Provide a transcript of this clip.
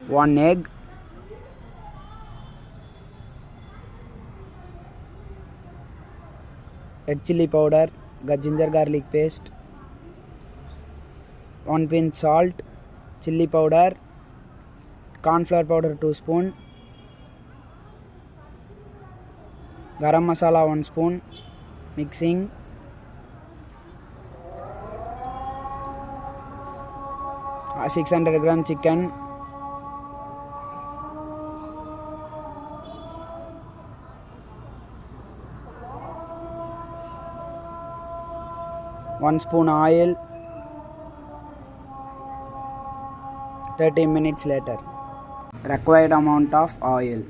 1 egg, red chilli powder, ginger garlic paste, 1 pinch salt, chilli powder, corn flour powder 2 spoon, garam masala 1 spoon, mixing. A 600 gram chicken, one spoon oil. 30 minutes later. Required amount of oil.